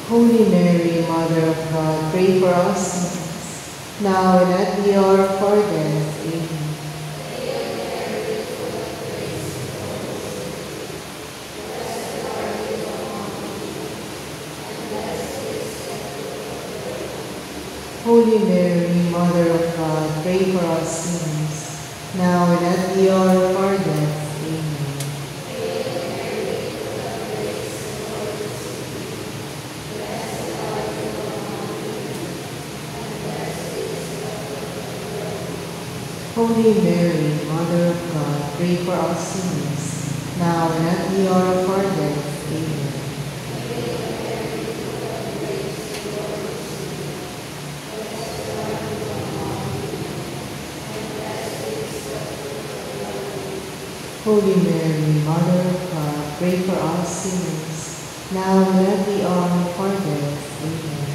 Holy Mary, Mother of God, pray for us sinners, now and at the hour of our death. Amen. Holy Mary, Mother of God, pray for us sinners, now and at the hour of our death. Amen. Holy Mary, Mother of God, pray for us sinners, now and at the hour of our death. Amen. Holy Mary, Mother of God, pray for us sinners, now and at the hour of our death. Amen.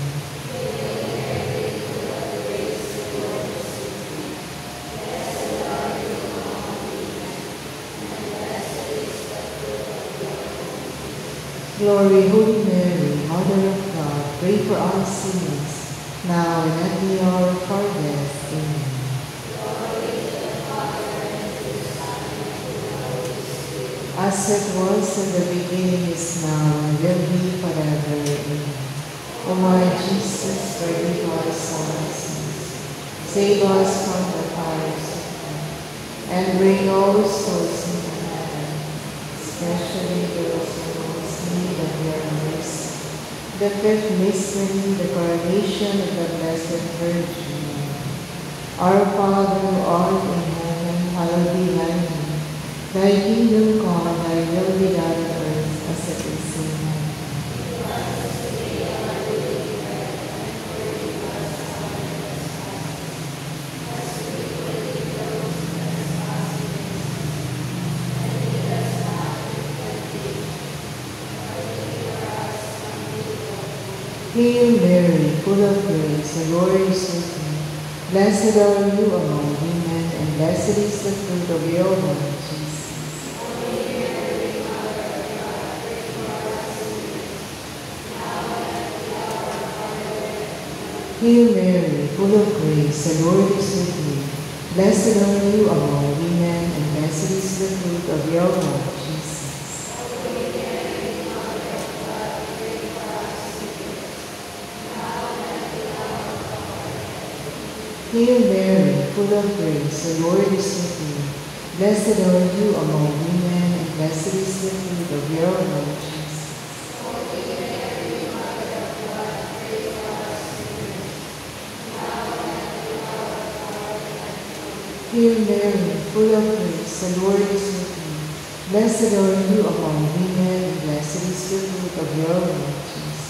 Glory, Holy Mary, Mother of God, pray for us sinners, now and at the hour of our death. Amen. As it was in the beginning, is now, and will be forever. Amen. O my Jesus, forgive us all our sins, save us from the fires of hell, and bring all souls into heaven, especially those who most need of your mercy. The fifth mystery, the coronation of the Blessed Virgin Mary. Our Father, who art in heaven, hallowed be thy name. Thy kingdom come, thy will be done on earth as it is in heaven. Hail Mary, full of grace, the Lord is with thee. Blessed are you among women, and blessed is the fruit of your womb, Jesus. Hail Mary, full of grace, the Lord is with thee. Blessed are you among women, and blessed is the fruit of your womb, Jesus. Hail Mary, full of grace, the Lord is with thee. Blessed are you among women, and blessed is the fruit of your womb, Jesus. Hail Mary, full of grace, the Lord is with thee. Blessed are you among women, and blessed is the fruit of your womb, Jesus.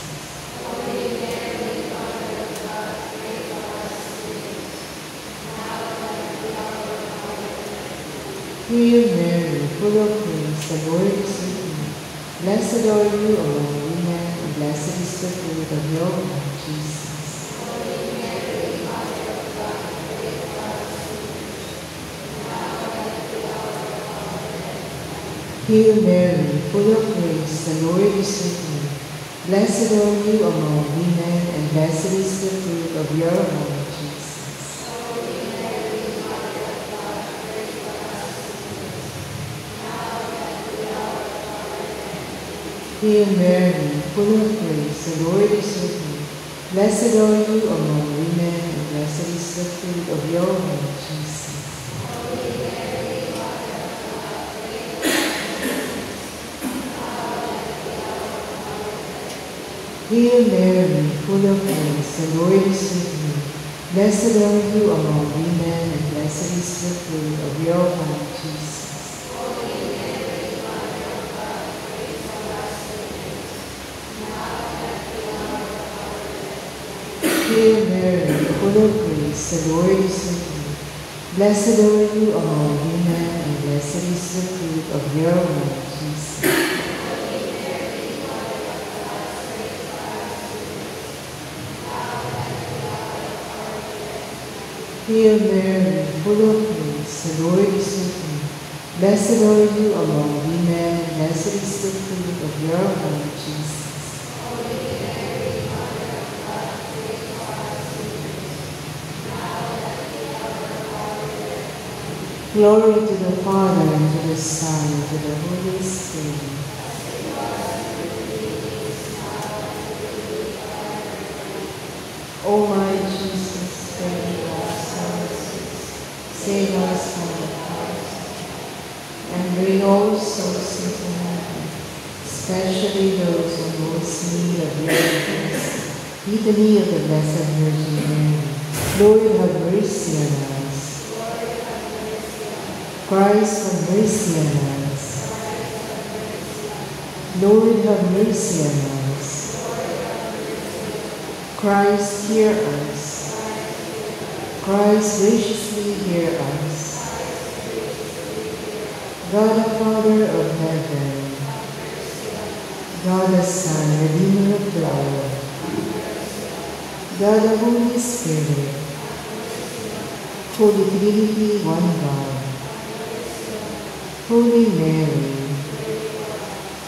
Hail Mary, full of grace, the Lord is with thee. Blessed are you among women, and blessed is the fruit of your womb, Jesus. Hail Mary, full of grace, the Lord is with thee. Blessed are you among women, and blessed is the fruit of your womb, Jesus. Hail Mary, full of grace, the Lord is with thee. Blessed are you among women, and blessed is the fruit of your womb, Jesus. Hail Mary, full of grace, the Lord is with thee. Blessed are you among women, and blessed is the fruit of your womb, Jesus. Hail Mary, full of grace, the Lord is with thee. Blessed are you among women, and blessed is the fruit of your womb, Jesus. Hail Mary, full of grace, the Lord is with thee. Blessed are you among women, and blessed is the fruit of your womb, Jesus. Glory to the Father, and to the Son, and to the Holy Spirit. O my Jesus, forgive our sins, save us from the fire, and bring all souls into heaven, especially those who most need of your grace. Litany of the Blessed Virgin Mary. Lord, have mercy on us. Christ, have mercy on us. Lord, have mercy on us. Christ, hear us. Christ, graciously hear us. God the Father of heaven, God the Son, Redeemer of the world, God the Holy Spirit, Holy Trinity, one God, Holy Mary,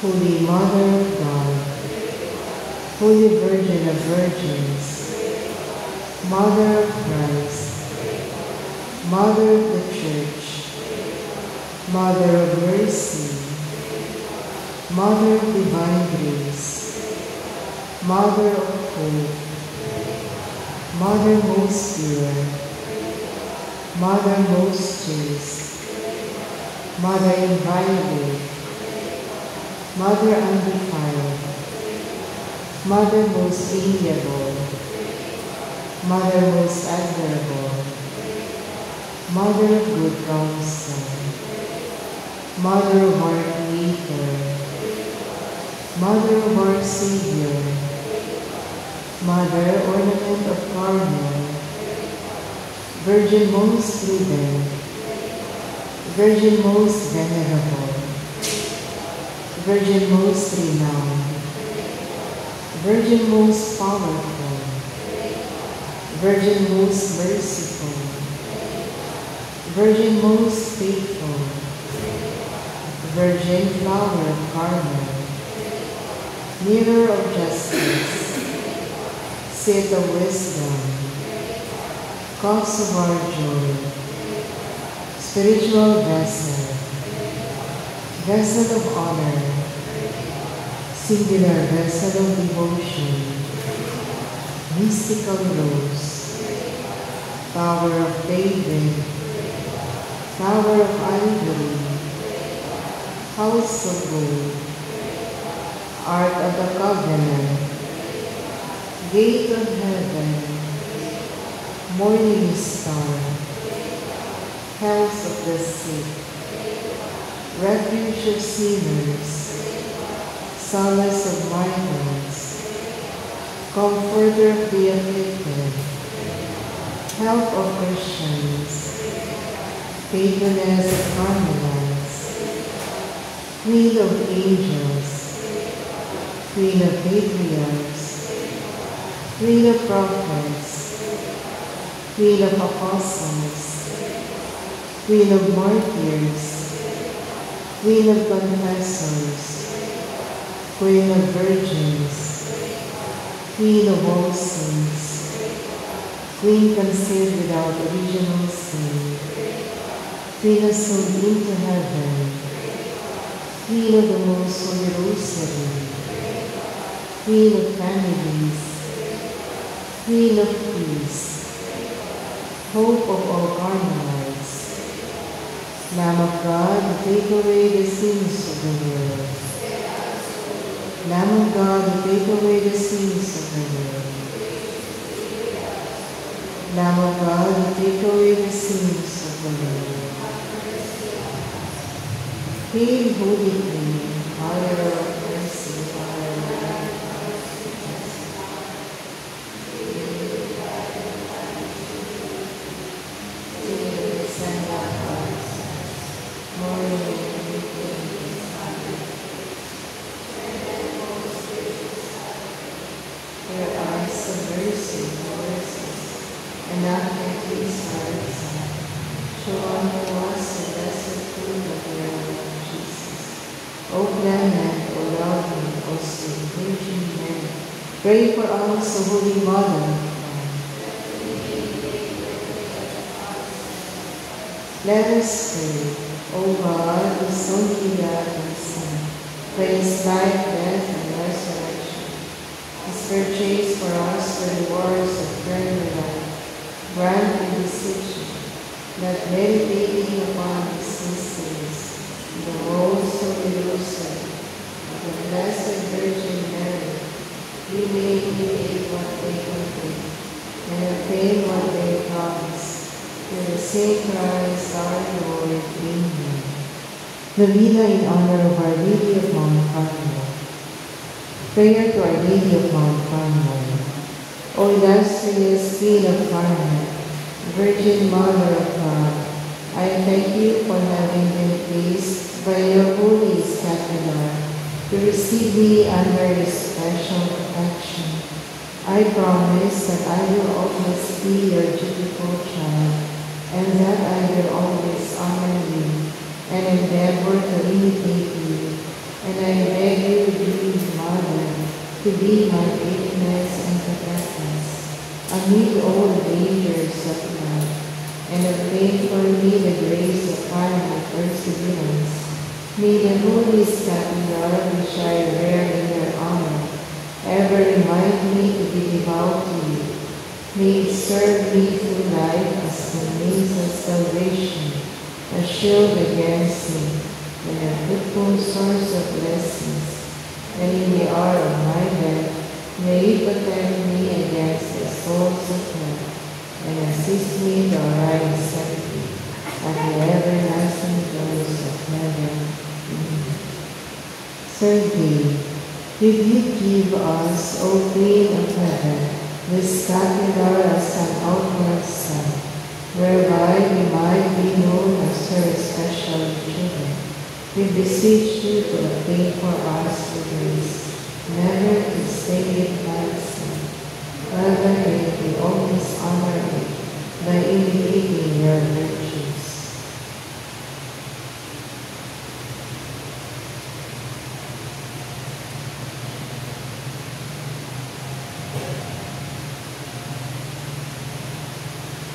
Holy Mother of God, Holy Virgin of Virgins, Mother of Christ, Mother of the Church, Mother of Mercy, Mother of Divine Grace, Mother of Hope, Mother most pure, Mother most chaste, Mother inviolate, Mother undefiled, Mother most amiable, Mother most admirable, Mother of good counsel, Mother of our Creator, Mother of our Savior, Mother, ornament of Carmel, Virgin most prudent, Virgin most venerable, Virgin most renowned, Virgin most powerful, Virgin most merciful, Virgin most faithful, Virgin flower of Carmel, mirror of justice, seat of wisdom, cause of our joy, spiritual vessel, vessel of honor, singular vessel of devotion, mystical rose, tower of David, tower of ivory, house of gold, ark of the covenant, gate of heaven, morning star, health of the sick, refuge of sinners, solace of minors, comforter of the afflicted, help of Christians, patroness of Carmelites, queen of angels, queen of patriarchs, queen of prophets, queen of apostles, queen of martyrs, queen of confessors, queen of virgins, queen of all saints, queen conceived without original sin, queen assumed into heaven, queen of the most holy rosary, queen of families, queen of peace, hope of all Carmelites, Lamb of God, who take away the sins of the world. Lamb of God, who take away the sins of the world. Lamb of God, who take away the sins of the world. Hail, Holy Queen, Mother of Mercy, Mother of Life. Pray for us, O Holy Mother of God. Let us pray. O God, whose only begotten Son, by his life, death, and resurrection, has purchased for us the rewards of eternal life, grant and beseech you that meditating upon these mysteries, the most holy rosary of the Blessed Virgin Mary, we may imitate what they contain and obtain what they promise. Through the same Christ our Lord. Amen. Novena in honor of Our Lady of Mount Carmel. Prayer to Our Lady of Mount Carmel. O illustrious Queen of Carmel, Virgin Mother of God, I thank you for having been pleased by your holy scapular to receive me under your special protection. I promise that I will always be your dutiful child, and that I will always honor you and endeavor to imitate you. And I beg you, dear Mother, to be my witness and protectress amid all the dangers of life, and obtain for me the grace of final perseverance. May the holy scapular which I wear in your honor ever remind me to be devout to you. May it serve me through life as the means of salvation, a shield against me, and a fruitful source of blessings. And in the hour of my death, may it protect me against the souls of hell, and assist me to arrive safely at the everlasting joys of heaven. Amen. Third day, did you give us, O Queen of Heaven, the scapular as an outward sign, whereby we might be known as her special children? We beseech you to obtain for us the grace, never to stay it by sin. Rather, may we always honor it by imitating your virtues.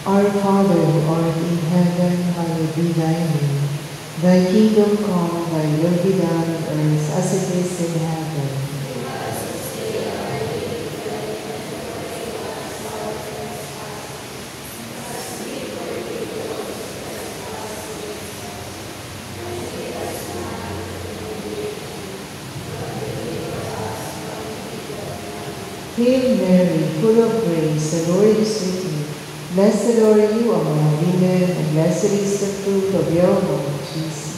Our Father, who art in heaven, hallowed be thy name. Thy kingdom come, thy will be done on earth as it is in heaven. Hail Mary, full of grace, the Lord is with you. Blessed are you among women, and blessed is the fruit of your womb, Jesus.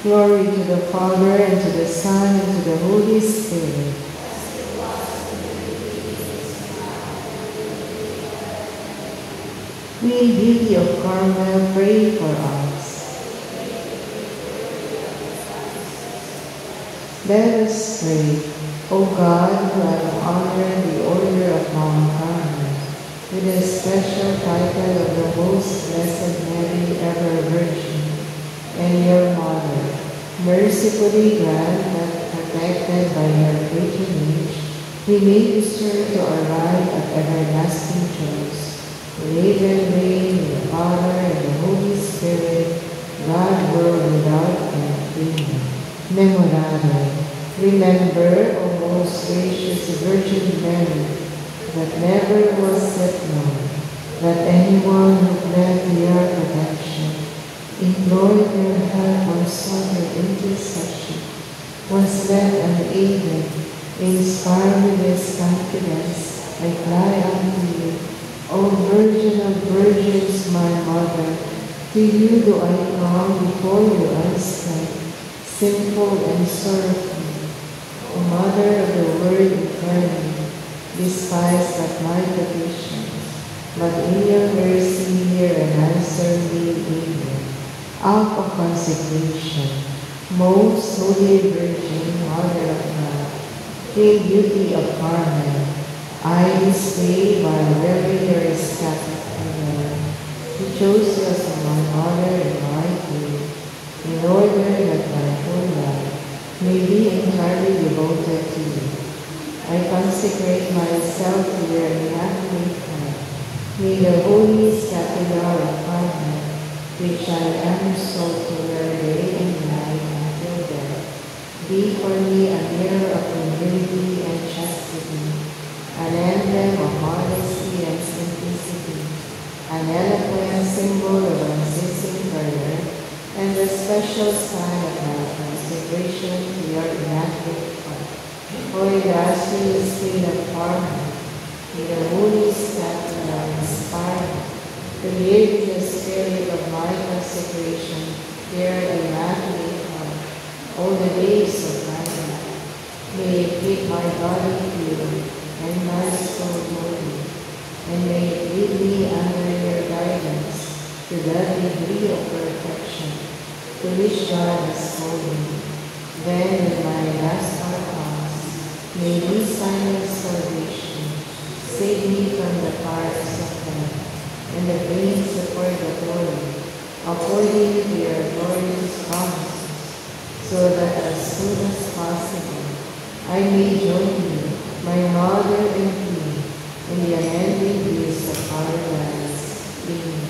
Glory to the Father, and to the Son, and to the Holy Spirit. Queen Beauty of Carmel, pray for us. Let us pray. O God, who have honored the order of Mount Carmel with a special title of the Most Blessed Mary, ever Virgin, and your Mother, mercifully grant that, protected by your patronage, we may deserve to arrive at everlasting joys. Live and reign with the Father and the Holy Spirit, God, world without end. Amen. Memorare. Remember, O most gracious Virgin Mary, that never was it known that anyone who fled to your protection, implored your help, or sought your intercession, was left unaided. Inspired with this confidence, I fly unto you, O Virgin of Virgins, my Mother. To you do I come before you unstead, sinful and sorrowful. O Mother of the Word eternal, despise not my petitions, but in your mercy hear and answer me. Amen. Act of consecration. Most Holy Virgin, Mother of God, Hail Beauty of Carmel, I this day, while wearing your scapular, who chose you as my honor and my Queen, in order that my whole life may be entirely devoted to you. consecrate myself to your immaculate heart. May the holy scapular of honor, which I am so to wear day and night until death, be for me a mirror of humility and chastity, an emblem of modesty and simplicity, an eloquent symbol of unceasing prayer, and the special sign of my consecration to your immaculate heart. O illustrious Queen of Carmel, may the holy scapular inspire me to live in the spirit of my consecration to your immaculate heart all the days of my life. May it keep my body pure and my soul holy, and may it lead me under your guidance to that degree of perfection to which God has called me. Then, in my last hour comes, may this sign of salvation save me from the fires of hell and the flames of purgatory, according to your glorious promises, so that as soon as possible I may join you, my Mother and Queen, in the unending bliss of paradise. Amen.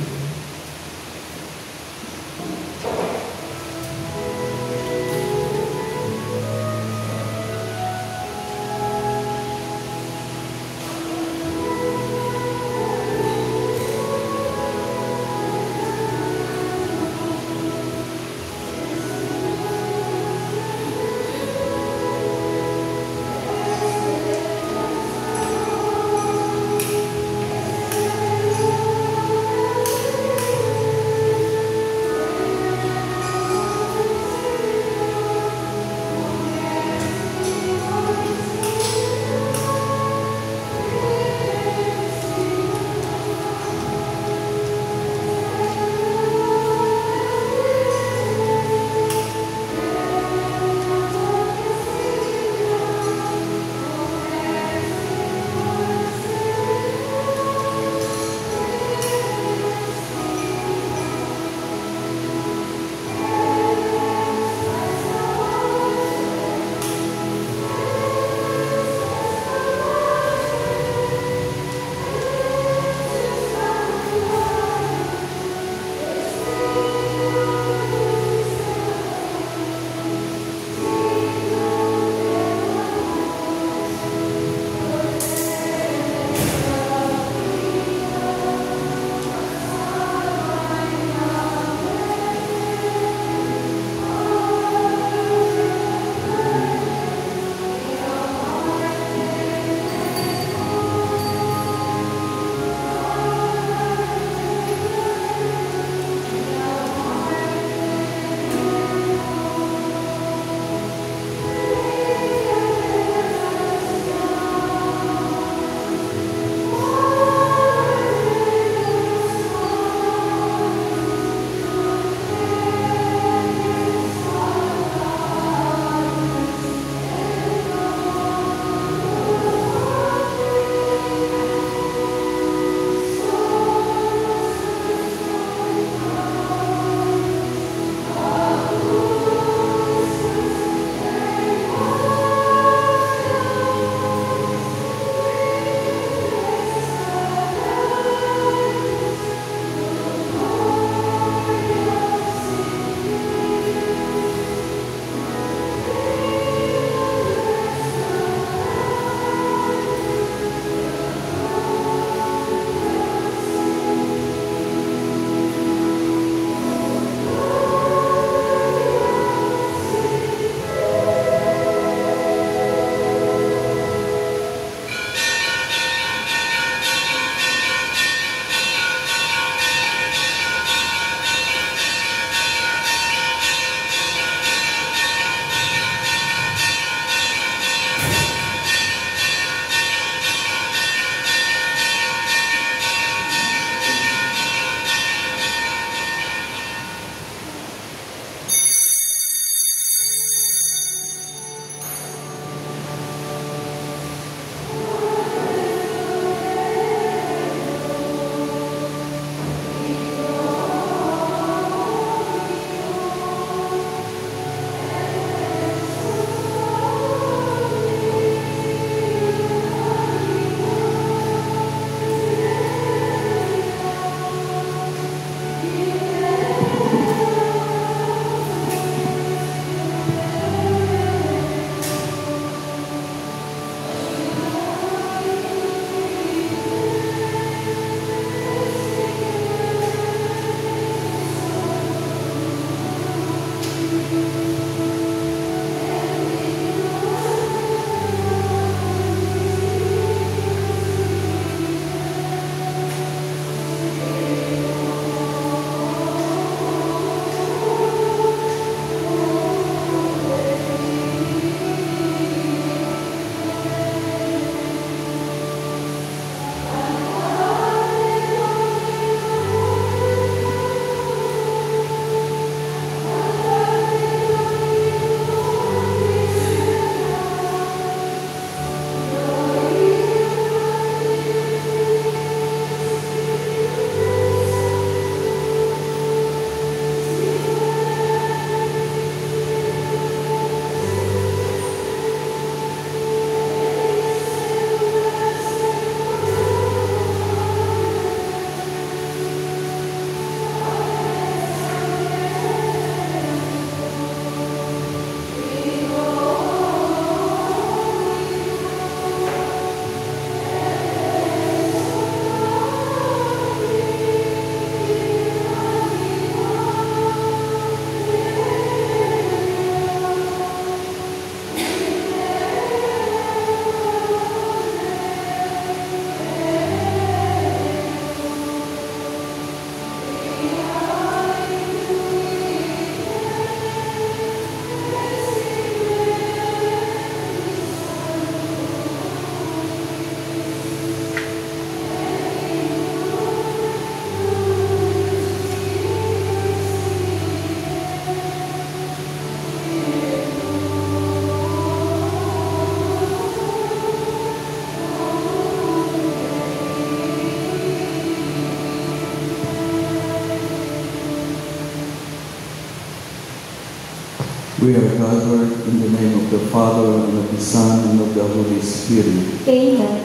We are gathered in the name of the Father, and of the Son, and of the Holy Spirit. Amen.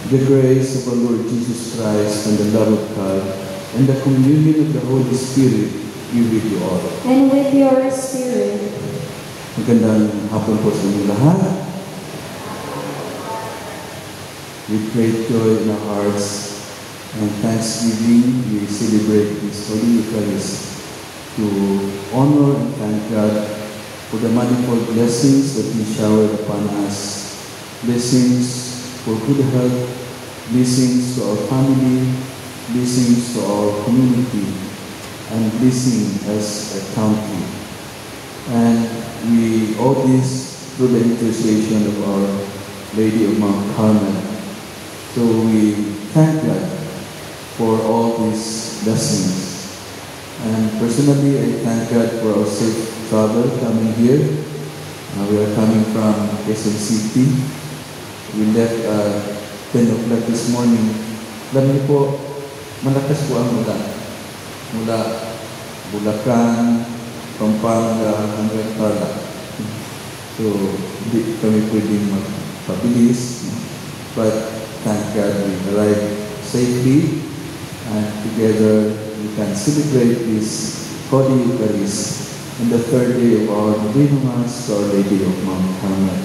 The grace of our Lord Jesus Christ, and the love of God, and the communion of the Holy Spirit be with you all. And with your spirit. Magandang hapon po sa inyo lahat. With great joy in our hearts and thanksgiving, we celebrate this Holy Eucharist to honor and thank God for the manifold blessings that He showered upon us. Blessings for good health, blessings to our family, blessings to our community, and blessing as a country. And we owe this through the intercession of our Lady of Mount Carmel. So we thank God for all these blessings. And personally, I thank God for our safe travel coming here. We are coming from Quezon City. We left at 10 o'clock this morning. Alam niyo po, malakas po ang ulan. Mula Bulacan, Pampanga, hanggang Tarlac. So, hindi kami pwedeng magpabilis. But thank God we arrived safely, and together we can celebrate this Holy Eucharist on the third day of our Novena Mass to Our Lady of Mount Carmel.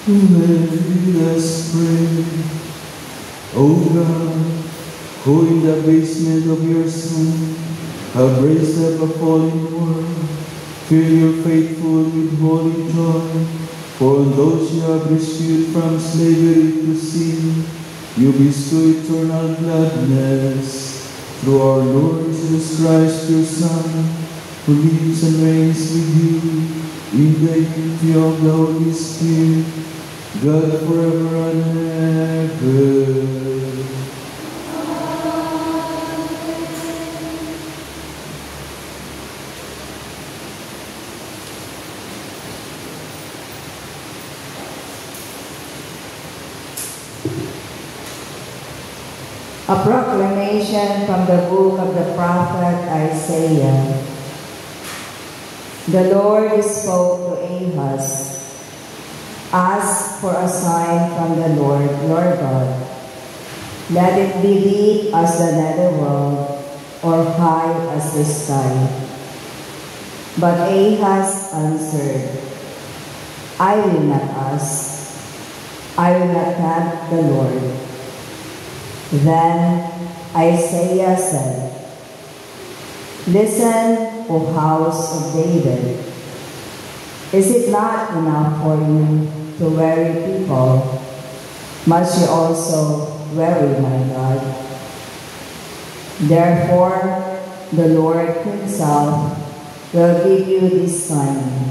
Let us pray. O God, who in the basement of your Son have raised up a fallen world, fill your faithful with holy joy. For on those you have rescued from slavery to sin, you bestow eternal gladness. Through our Lord Jesus Christ, your Son, who lives and reigns with you in the unity of the Holy Spirit, God forever and ever. A proclamation from the book of the prophet Isaiah. The Lord spoke to Ahaz. Ask for a sign from the Lord your God. Let it be deep as the netherworld, or high as the sky. But Ahaz answered, I will not ask. I will not tempt the Lord. Then Isaiah said, Listen, O house of David. Is it not enough for you to weary people? Must you also weary my God? Therefore, the Lord himself will give you this sign.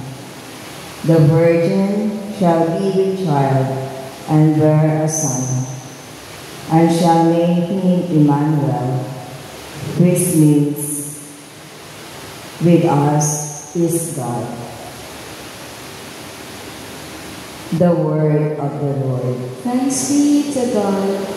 The virgin shall be with child and bear a son, and shall name him Emmanuel, which means, with us is God. The word of the Lord. Thanks be to God.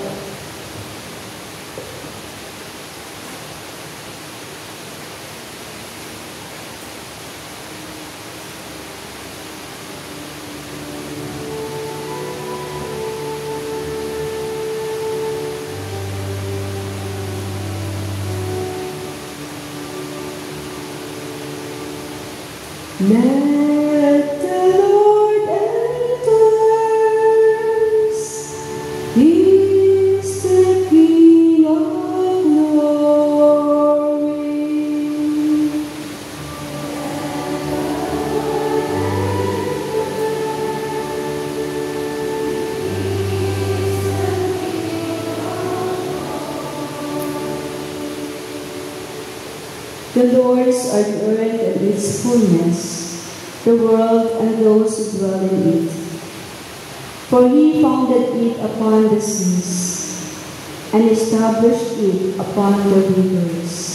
Let the Lord enters. He is the King of glory. The Lord's are the earth and its fullness, the world and those who dwell in it. For he founded it upon the seas, and established it upon the rivers.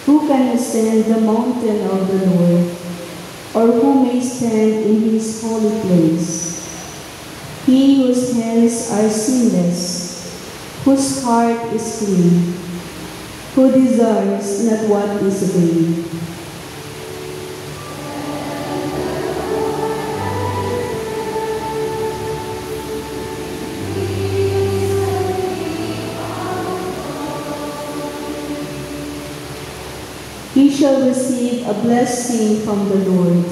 Who can ascend the mountain of the Lord, or who may stand in his holy place? He whose hands are sinless, whose heart is clean, who desires not what is vain. He shall receive a blessing from the Lord,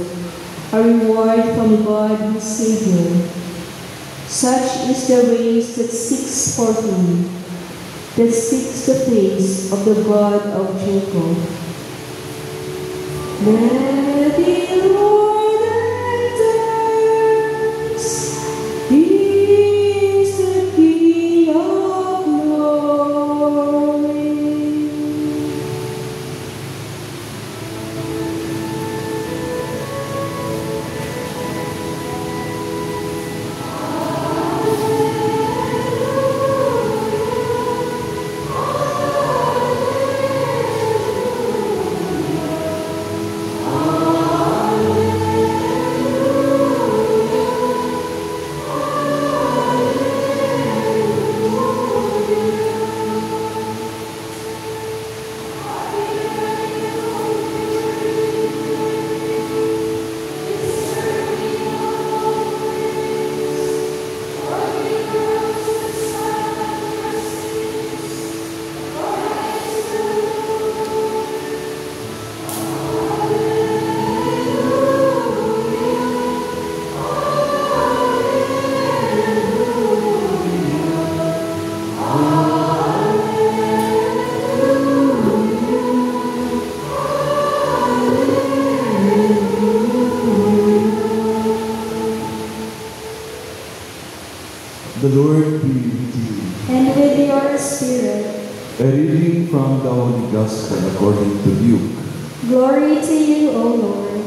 a reward from God his Savior. Such is the race that seeks for him, that seeks the face of the God of Jacob. Let the Lord enters. He is the King of glory. Amen. Lord be with you. And with your spirit. A reading from the Holy Gospel according to Luke. Glory to you, O Lord.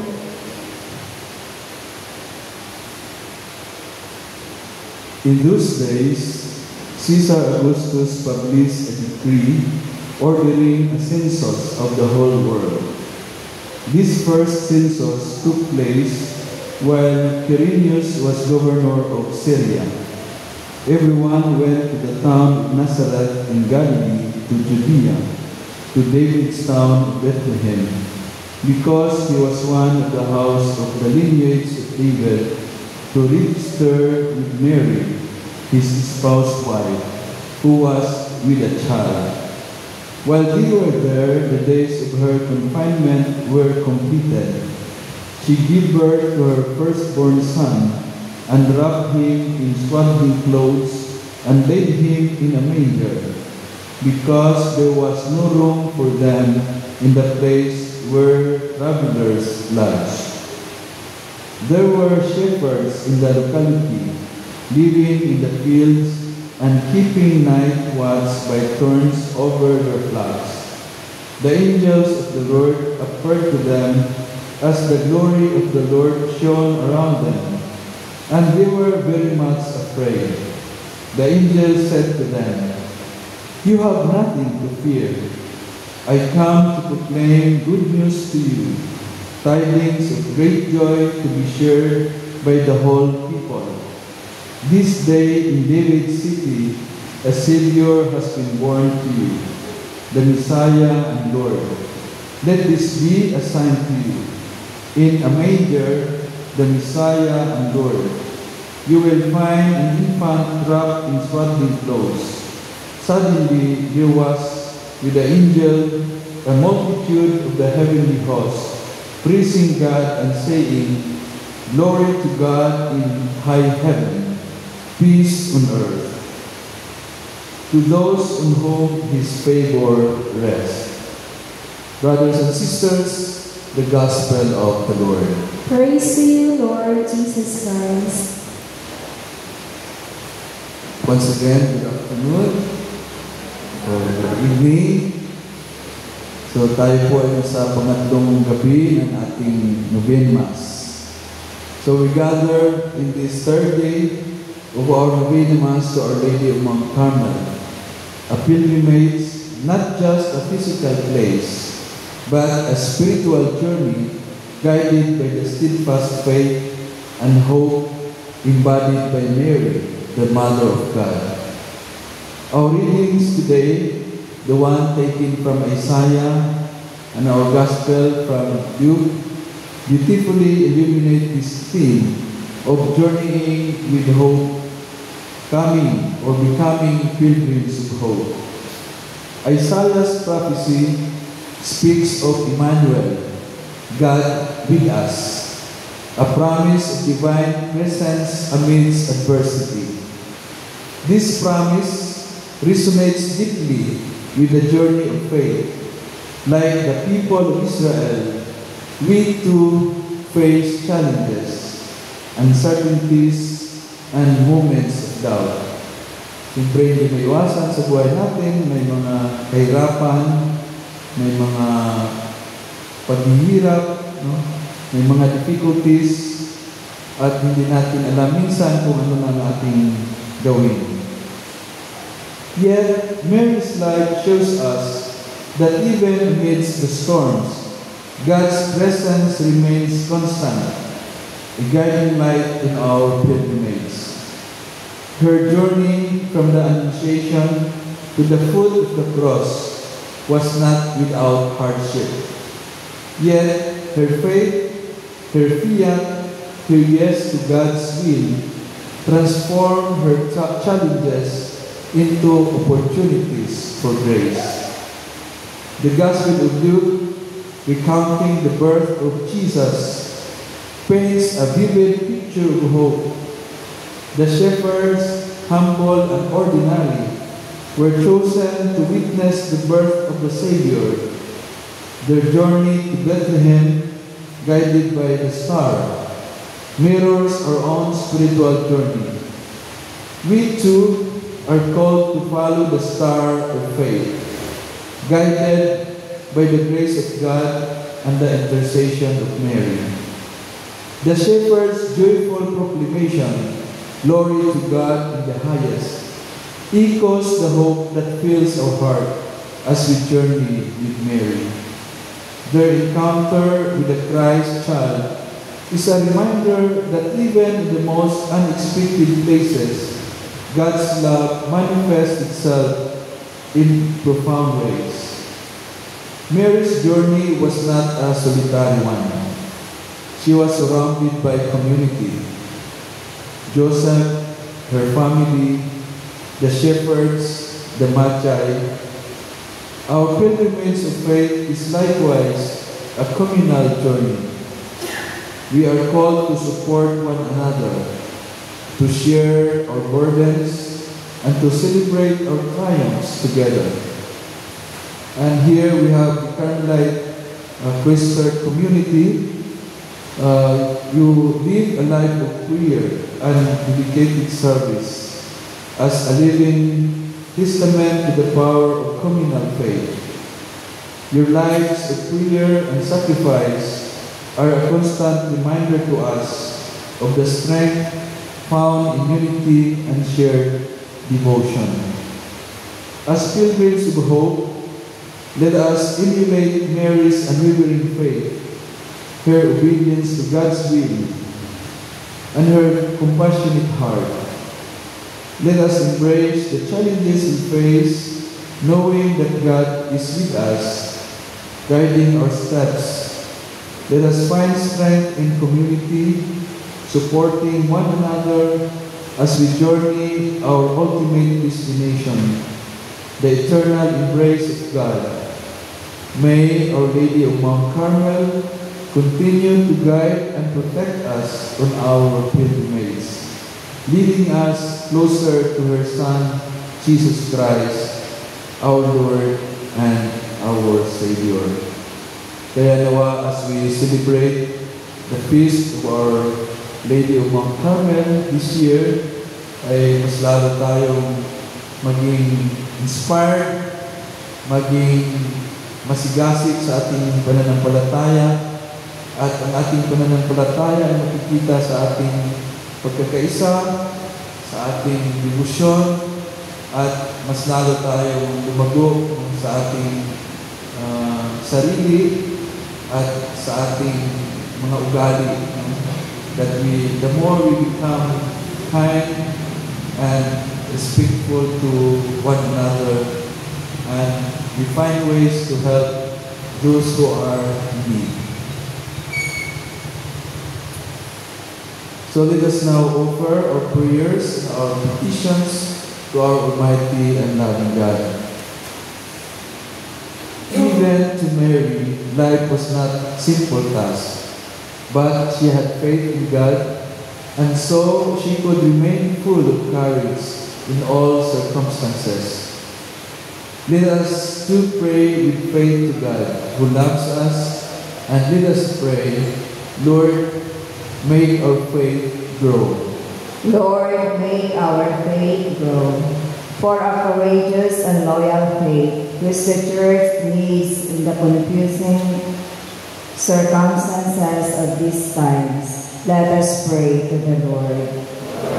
In those days, Caesar Augustus published a decree ordering a census of the whole world. This first census took place while Quirinius was governor of Syria. Everyone went to the town of Nazareth in Galilee to Judea, to David's town of Bethlehem, because he was one of the house of the lineage of David, to register with Mary, his espoused wife, who was with a child. While they were there, the days of her confinement were completed. She gave birth to her firstborn son, and wrapped him in swaddling clothes, and laid him in a manger, because there was no room for them in the place where travelers lodged. There were shepherds in the locality, living in the fields and keeping night watch by turns over their flocks. The angels of the Lord appeared to them as the glory of the Lord shone around them, and they were very much afraid. The angel said to them, "You have nothing to fear. I come to proclaim good news to you, tidings of great joy to be shared by the whole people. This day in David's city, a Savior has been born to you, the Messiah and Lord. Let this be a sign to you. In a manger, the Messiah and Lord. You will find an infant wrapped in swaddling clothes." Suddenly there was with the angel a multitude of the heavenly host, praising God and saying, "Glory to God in high heaven, peace on earth, to those on whom his favor rests." Brothers and sisters, the Gospel of the Lord. Praise to you, Lord Jesus Christ. Once again, good afternoon or good evening. So tayo po ay sa pangatlong gabi ng ating Novena Mass. So we gather in this third day of our Novena Mass to Our Lady of Mount Carmel, a pilgrimage, not just a physical place, but a spiritual journey guided by the steadfast faith and hope embodied by Mary, the Mother of God. Our readings today, the one taken from Isaiah and our Gospel from Luke, beautifully illuminate this theme of journeying with hope, coming or becoming pilgrims of hope. Isaiah's prophecy speaks of Emmanuel, God with us, a promise of divine presence amidst adversity. This promise resonates deeply with the journey of faith. Like the people of Israel, we too face challenges, uncertainties, and moments of doubt. Siyempre, hindi maiwasan sa buhay natin, may mga kahirapan, may mga paghihirap, no? May mga difficulties, at hindi natin alam minsan kung ano na ating gawin. Yet, Mary's life shows us that even amidst the storms, God's presence remains constant, a guiding light in our pilgrimage. Her journey from the Annunciation to the foot of the cross was not without hardship. Yet, her faith, her fiat, her yes to God's will transformed her challenges into opportunities for grace. The Gospel of Luke, recounting the birth of Jesus, paints a vivid picture of hope. The shepherds, humble and ordinary, were chosen to witness the birth of the Savior. Their journey to Bethlehem, guided by the star, mirrors our own spiritual journey. We too are called to follow the star of faith, guided by the grace of God and the intercession of Mary. The shepherd's joyful proclamation, "Glory to God in the highest," echoes the hope that fills our heart as we journey with Mary. Their encounter with the Christ child is a reminder that even in the most unexpected places, God's love manifests itself in profound ways. Mary's journey was not a solitary one. She was surrounded by community. Joseph, her family, the shepherds, the Magi. Our pilgrimage of faith is likewise a communal journey. We are called to support one another, to share our burdens, and to celebrate our triumphs together. And here we have the Carmelite Christian community. You live a life of prayer and dedicated service as a living testament to the power of communal faith. Your lives of prayer and sacrifice are a constant reminder to us of the strength found in unity and shared devotion. As pilgrims of hope, let us emulate Mary's unwavering faith, her obedience to God's will, and her compassionate heart. Let us embrace the challenges we face, knowing that God is with us, guiding our steps. Let us find strength in community, supporting one another as we journey our ultimate destination, the eternal embrace of God. May Our Lady of Mount Carmel continue to guide and protect us on our pilgrimage, leading us closer to her Son, Jesus Christ, our Lord and our Savior. Kaya nawa, as we celebrate the feast of Our Lady of Mount Carmel this year, ay mas lalo tayong maging inspired, maging masigasig sa ating pananampalataya, at ang ating pananampalataya ay makikita sa ating pagkakaisa, sa ating debosyon, at mas lalo tayong lumago sa ating sarili at sa ating mga ugali. That the more we become kind and respectful to one another, and we find ways to help those who are in need. So let us now offer our prayers, our petitions to our Almighty and loving God. Even to Mary, life was not a simple task, but she had faith in God, and so she could remain full of courage in all circumstances. Let us still pray with faith to God, who loves us, and let us pray, Lord, make our faith grow. Lord, make our faith grow. For a courageous and loyal faith, which the Church needs in the confusing circumstances of these times, let us pray to the Lord.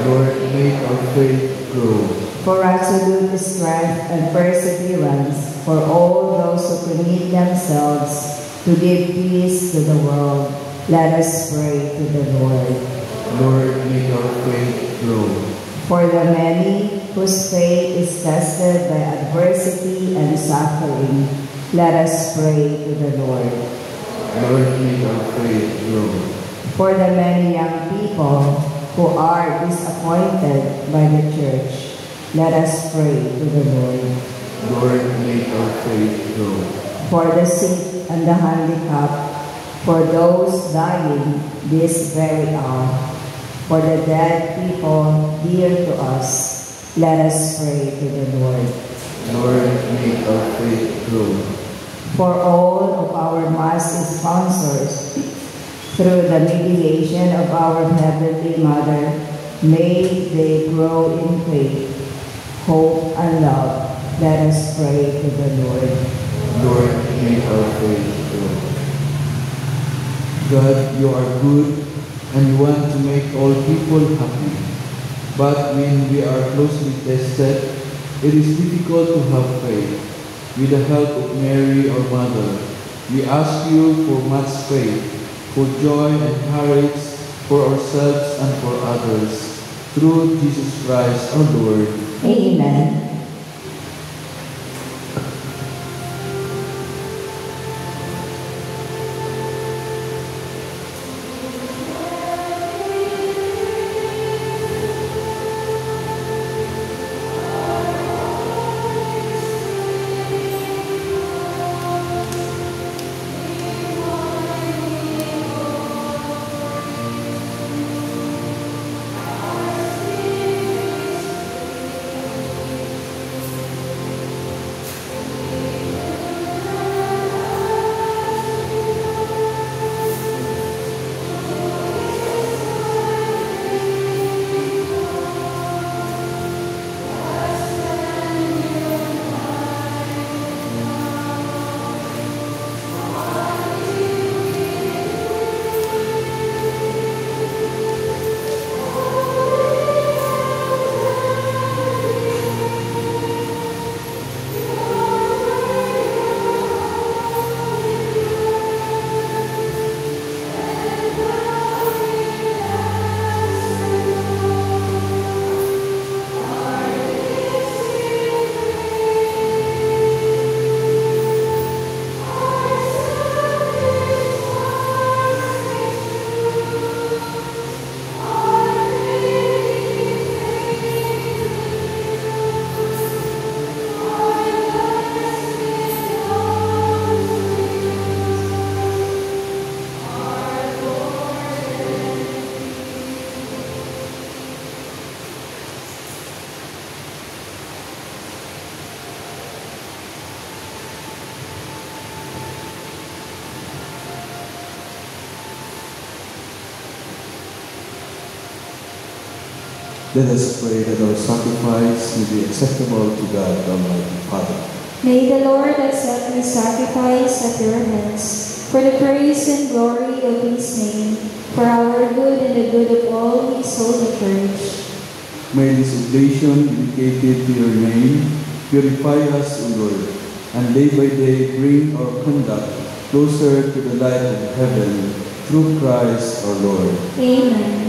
Lord, make our faith grow. For absolute strength and perseverance for all those who commit themselves to give peace to the world, let us pray to the Lord. Lord, make our faith grow. For the many whose faith is tested by adversity and suffering, let us pray to the Lord. Lord, make our faith grow. For the many young people who are disappointed by the Church, let us pray to the Lord. Lord, make our faith grow. For the sick and the handicapped, for those dying this very hour, for the dead people dear to us, let us pray to the Lord. Lord, make our faith grow. For all of our Mass sponsors, through the mediation of our Heavenly Mother, may they grow in faith. hope, and love. Let us pray to the Lord. Lord, make our faith grow. God, you are good and you want to make all people happy. But when we are closely tested, it is difficult to have faith. With the help of Mary, our Mother, we ask you for much faith, for joy and courage for ourselves and for others. Through Jesus Christ our Lord. Amen. Let us pray that our sacrifice may be acceptable to God, Almighty Father. May the Lord accept this sacrifice at your hands, for the praise and glory of his name, for our good and the good of all his holy church. May this oblation dedicated to your name purify us, O Lord, and day by day bring our conduct closer to the light of heaven, through Christ our Lord. Amen.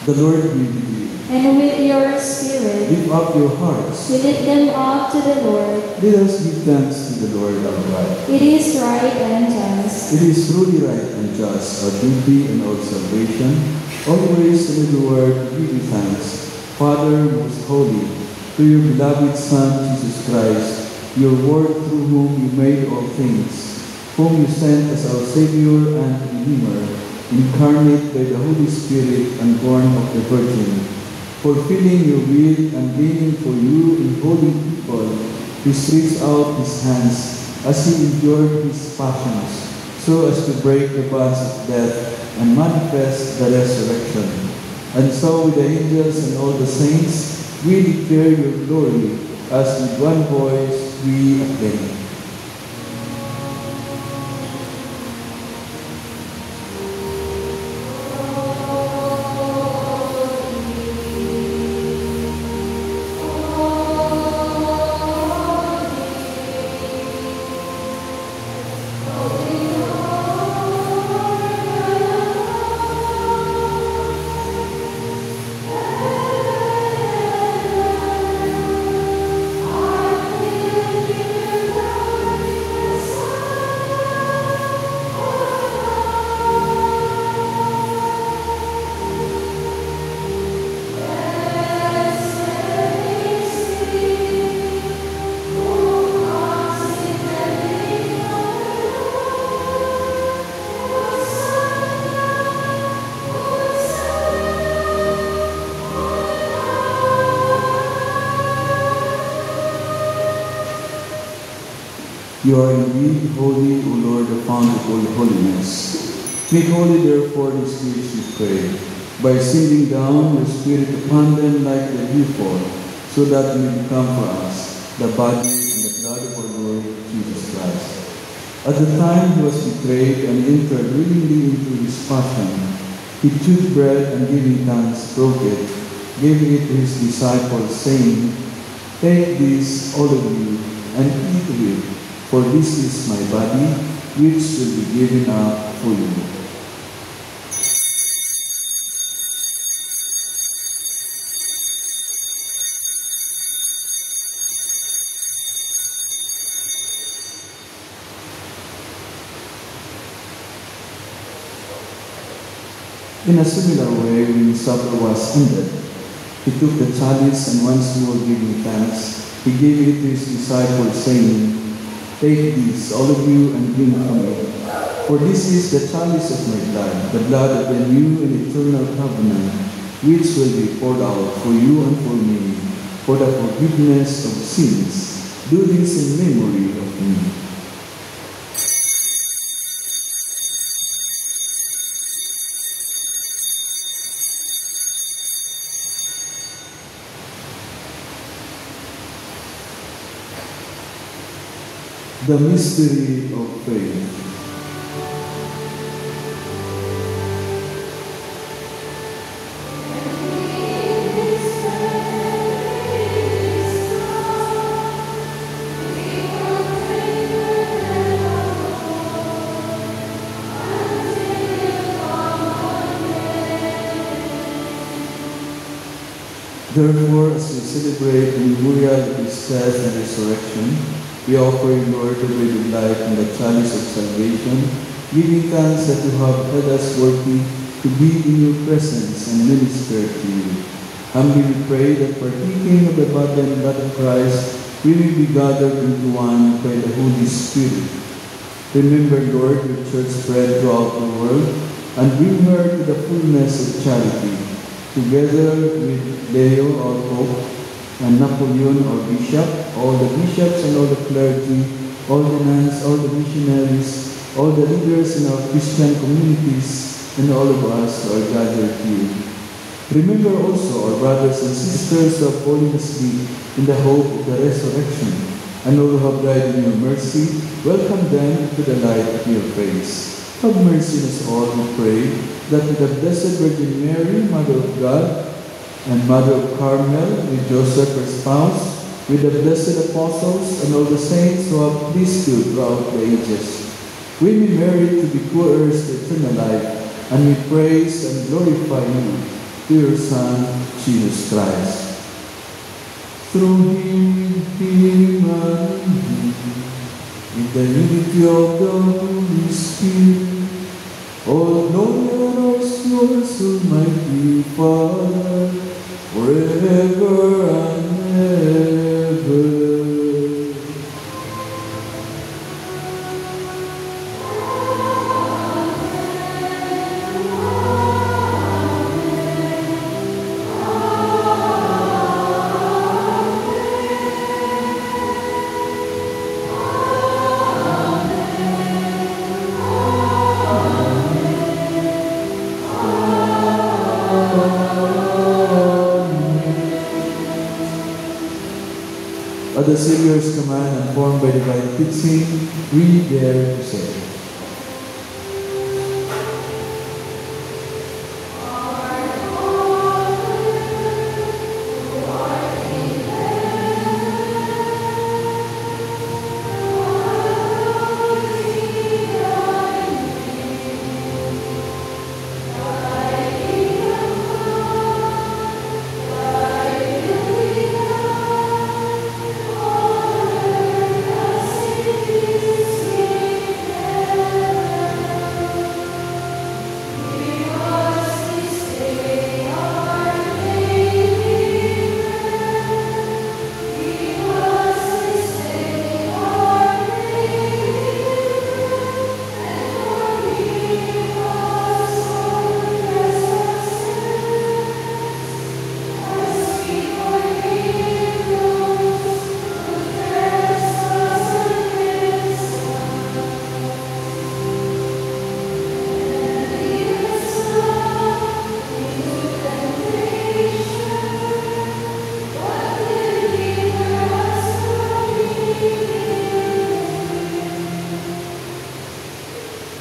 The Lord be with you. And with your spirit, Lift up your hearts. we lift them up to the Lord. Let us give thanks to the Lord our God. It is right and just. It is truly right and just, our duty and our salvation, always and everywhere to give you thanks, Father most holy, to your beloved Son, Jesus Christ, your word through whom you made all things, whom you sent as our Savior and Redeemer, incarnate by the Holy Spirit and born of the Virgin, fulfilling your will and gaining for you in holy people, he stretched out his hands as he endured his passions, so as to break the bonds of death and manifest the resurrection. And so with the angels and all the saints, we declare your glory, as with one voice we acclaim. You are indeed holy, O Lord, the fount of all holiness. Make holy, therefore, these gifts, we pray, by sending down your Spirit upon them like the dewfall, so that they may become for us the body and the blood of our Lord Jesus Christ. At the time he was betrayed and entered willingly into his passion, he took bread and giving thanks, broke it, gave it to his disciples, saying, "Take this, all of you, and eat of it, for this is my body, which will be given up for you." In a similar way, when supper was ended, he took the chalice and once more giving thanks, he gave it to his disciples, saying, "Take this, all of you, and drink from it. For this is the chalice of my blood, the blood of the new and eternal covenant, which will be poured out for you and for me, for the forgiveness of sins. Do this in memory of me." The mystery of faith. Therefore, as we celebrate the memorial of his death and resurrection, we offer you, Lord, the bread of life and the chalice of salvation, giving thanks that you have led us worthy to be in your presence and minister to you. Humbly we pray that partaking of the body and blood of Christ, we will be gathered into one by the Holy Spirit. Remember, Lord, your church spread throughout the world, and bring her to the fullness of charity, together with Leo, our Pope, and Napoleon, our Bishop, all the bishops and all the clergy, all the nuns, all the missionaries, all the leaders in our Christian communities, and all of us who are gathered here. Remember also our brothers and sisters who have fallen asleep in the hope of the resurrection, and all who have died in your mercy. Welcome them to the light of your grace. Have mercy on us all, we pray, that with the Blessed Virgin Mary, Mother of God, and Mother of Carmel, with Joseph her spouse, with the blessed apostles and all the saints who have pleased you throughout the ages, we may merit to be co-heirs to eternal life, and we praise and glorify you through your Son, Jesus Christ. Through him, with him, and in him, in the unity of the Holy Spirit, all glory and honor is yours, Almighty Father, forever and ever. At the Savior's command and formed by divine teaching, we dare to say,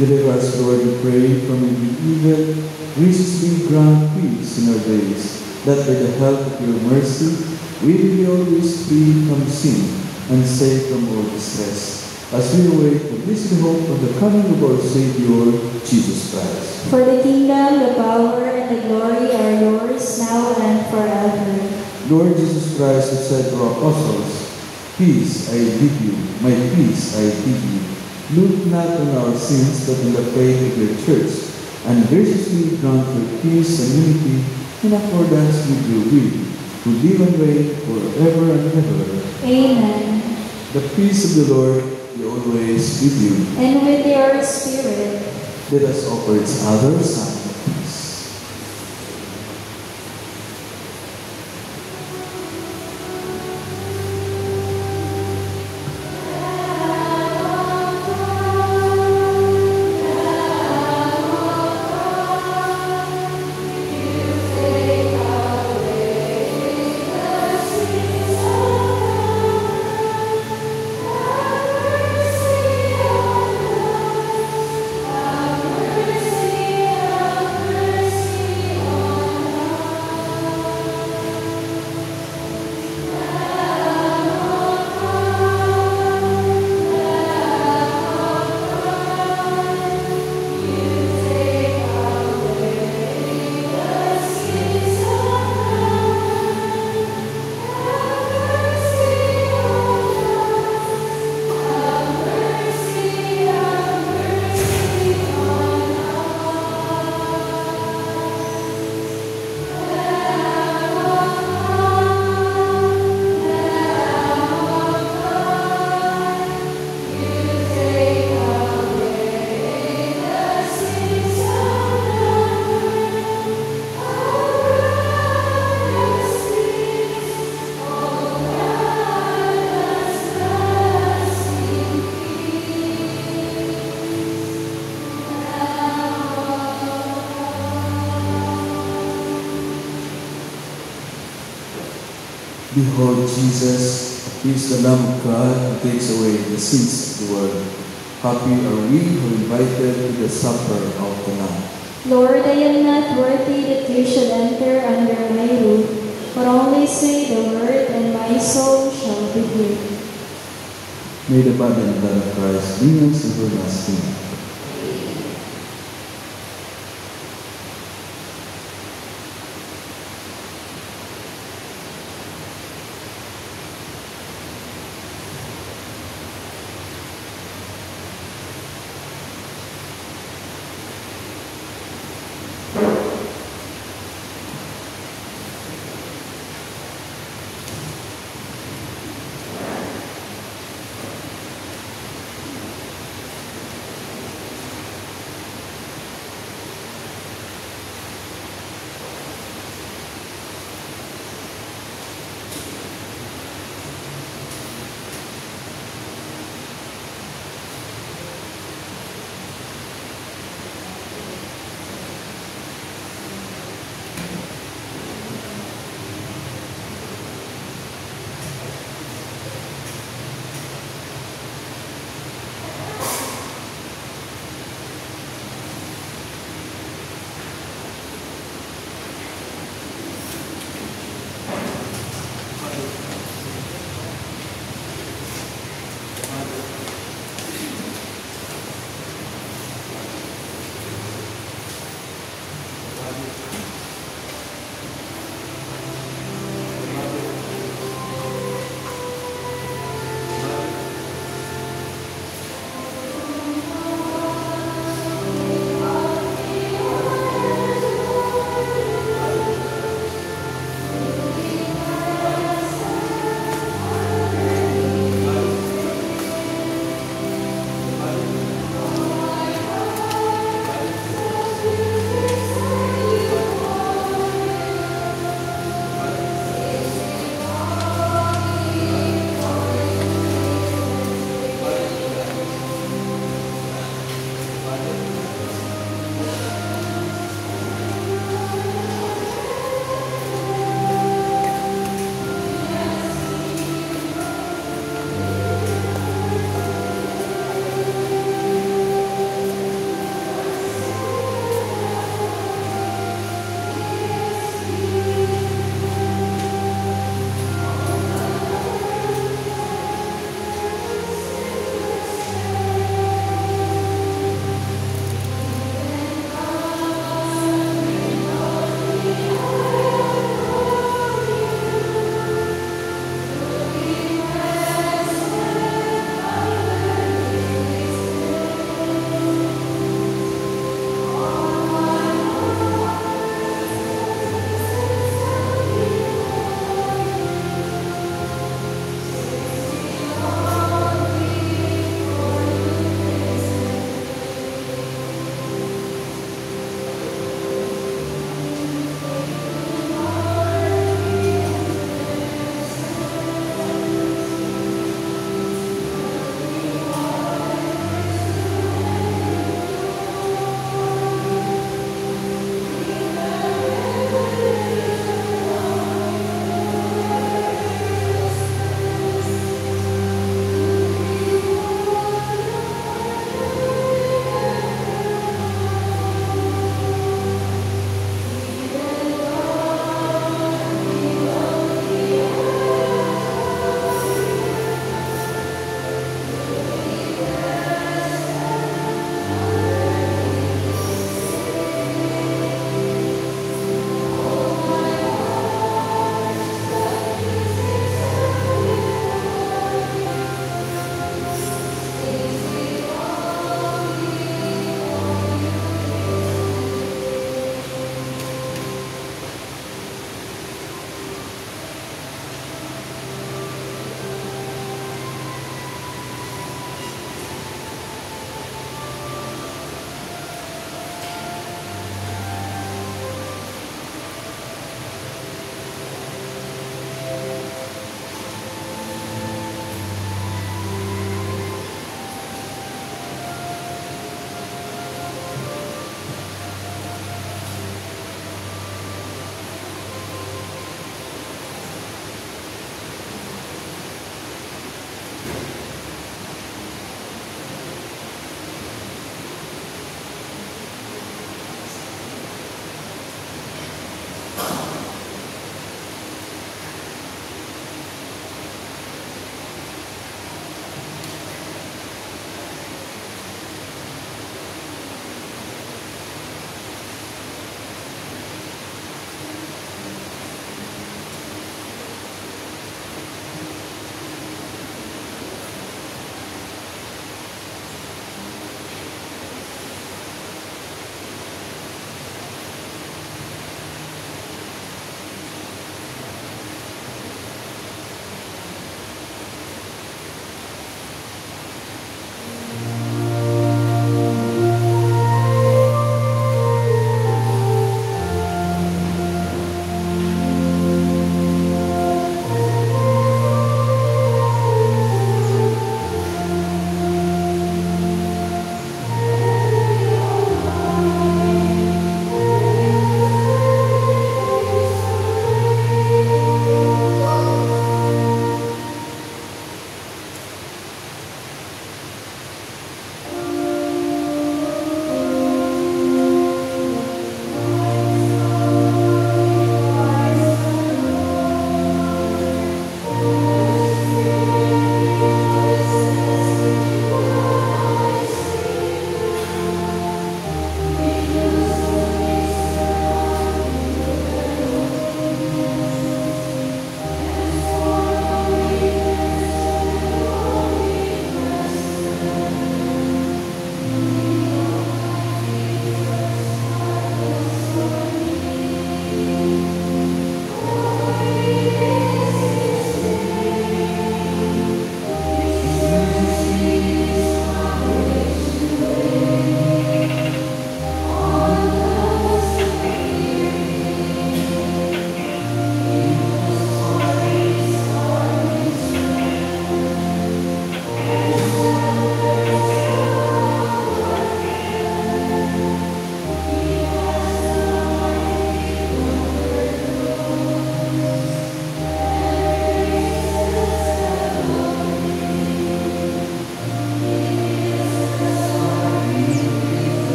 Deliver us, Lord, we pray, from every evil. Graciously grant peace in our days, that by the help of your mercy, we will be always free from sin and safe from all distress, as we await the blessed hope of the coming of our Savior, Jesus Christ. For the kingdom, the power, and the glory are yours, now and forever. Lord Jesus Christ, who said to our apostles, "Peace I give you, my peace I give you," look not on our sins, but on the faith of your church, and graciously grant her peace and unity in accordance with your will, who live and reign forever and ever. Amen. The peace of the Lord be always with you. And with your spirit. Let us offer each other a sign of peace. Behold Jesus, who is the Lamb of God who takes away the sins of the world. Happy are we who are invited to the supper of the Lamb. Lord, I am not worthy that you should enter under my roof, but only say the word, and my soul shall be healed. May the body and blood of Christ bring us everlasting life.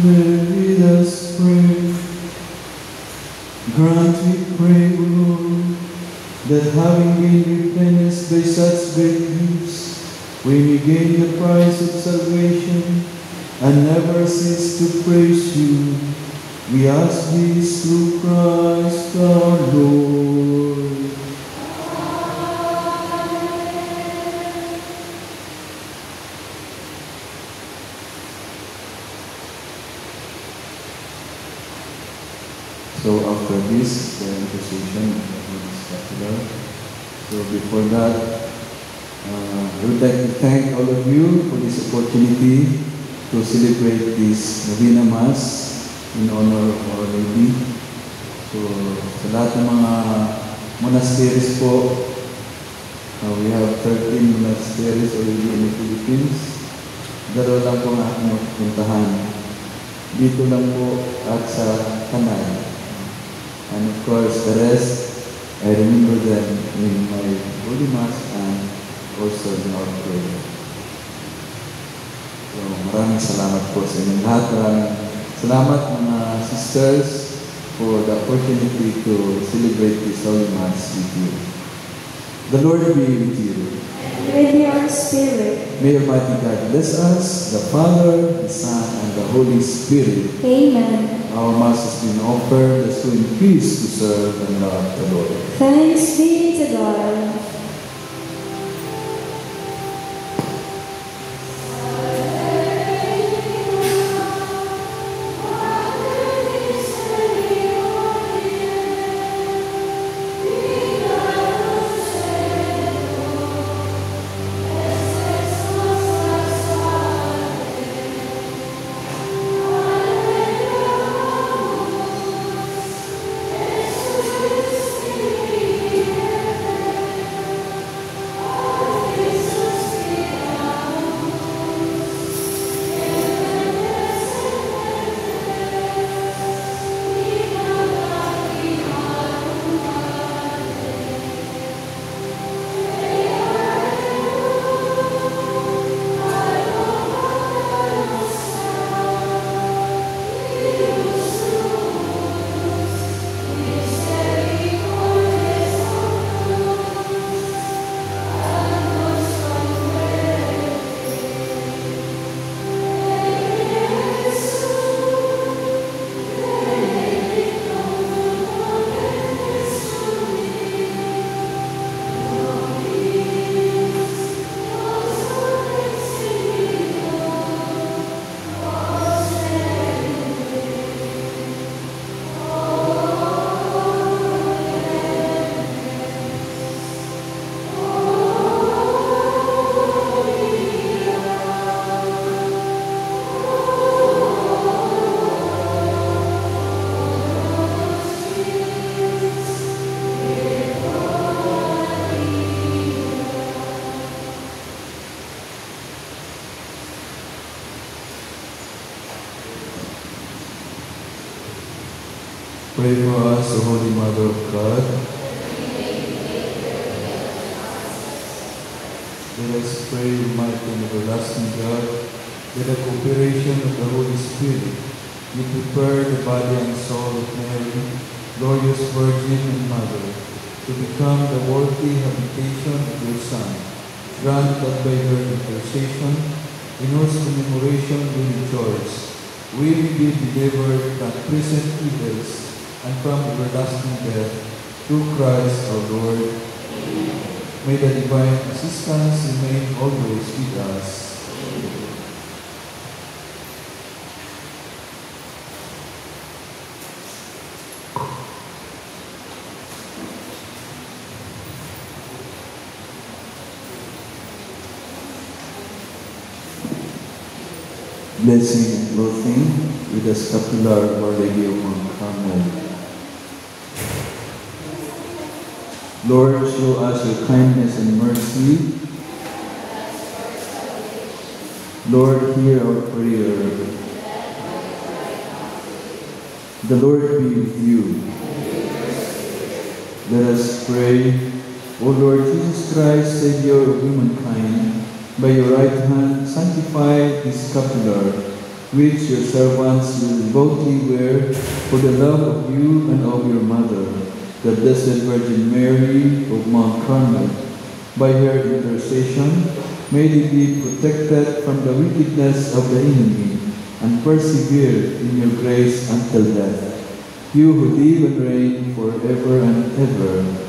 Let us pray. Grant, we pray, O Lord, that having been replenished by such great gifts, we may gain the prize of salvation and never cease to praise you. We ask this through Christ our Lord. So after this, the intercession is popular. So before that, I would like to thank all of you for this opportunity to celebrate this Novena Mass in honor of Our Lady. So sa lahat ng mga monasteries po, we have 13 monasteries already in the Philippines. Dalawa lang po ang aking mapupuntahan. Dito lang po at sa Tanay. And of course, the rest, I remember them in my Holy Mass and also in our prayer. So, maraming salamat po sa inyong lahat. Maraming salamat mga sisters for the opportunity to celebrate this Holy Mass with you. The Lord be with you. With your spirit. May Almighty God bless us, the Father, the Son, and the Holy Spirit. Amen. Our Mass has been offered as we increase to serve and love the Lord. Thanks be to God. Pray for us, O Holy Mother of God. Let us pray, Almighty and everlasting God, that the cooperation of the Holy Spirit you prepare the body and soul of Mary, glorious Virgin and Mother, to become the worthy habitation of your Son. Grant that by her intercession, in whose commemoration we rejoice, we may be delivered from present evils and from everlasting death, through Christ our Lord. Amen. May the divine assistance remain always with us. Amen. Blessing and clothing with the scapular of Our Lady of Mount Carmel. Lord, show us your kindness and mercy. Lord, hear our prayer. The Lord be with you. Let us pray. O Lord Jesus Christ, Savior of humankind, by your right hand sanctify this scapular, which your servants will devoutly wear for the love of you and of your mother, the Blessed Virgin Mary of Mount Carmel. By her intercession, may they be protected from the wickedness of the enemy and persevere in your grace until death. You who live and reign forever and ever.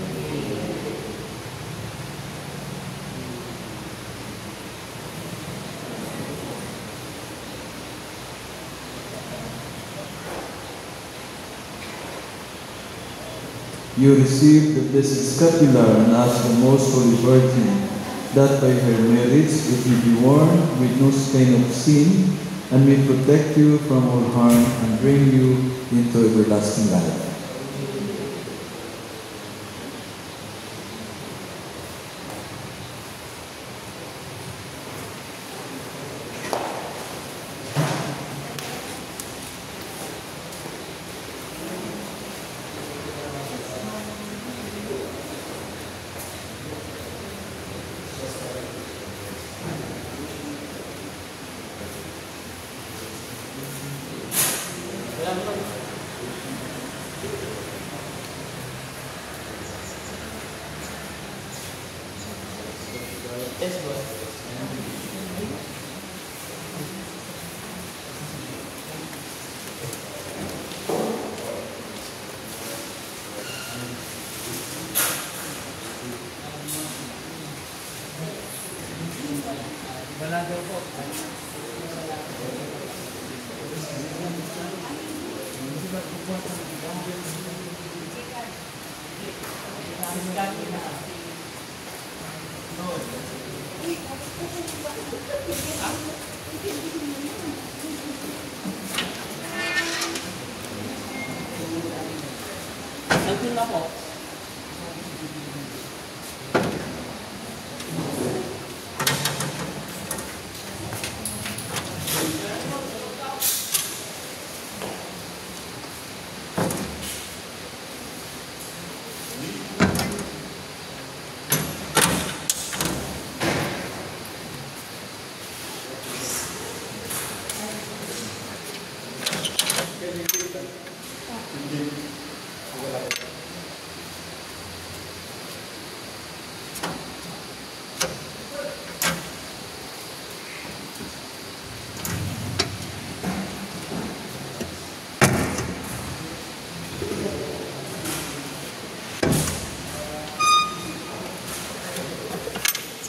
You received the blessed scapular and asked the Most Holy Virgin that by her merits it may be worn with no stain of sin and may protect you from all harm and bring you into everlasting life.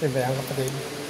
Siyempre, ang kapatid.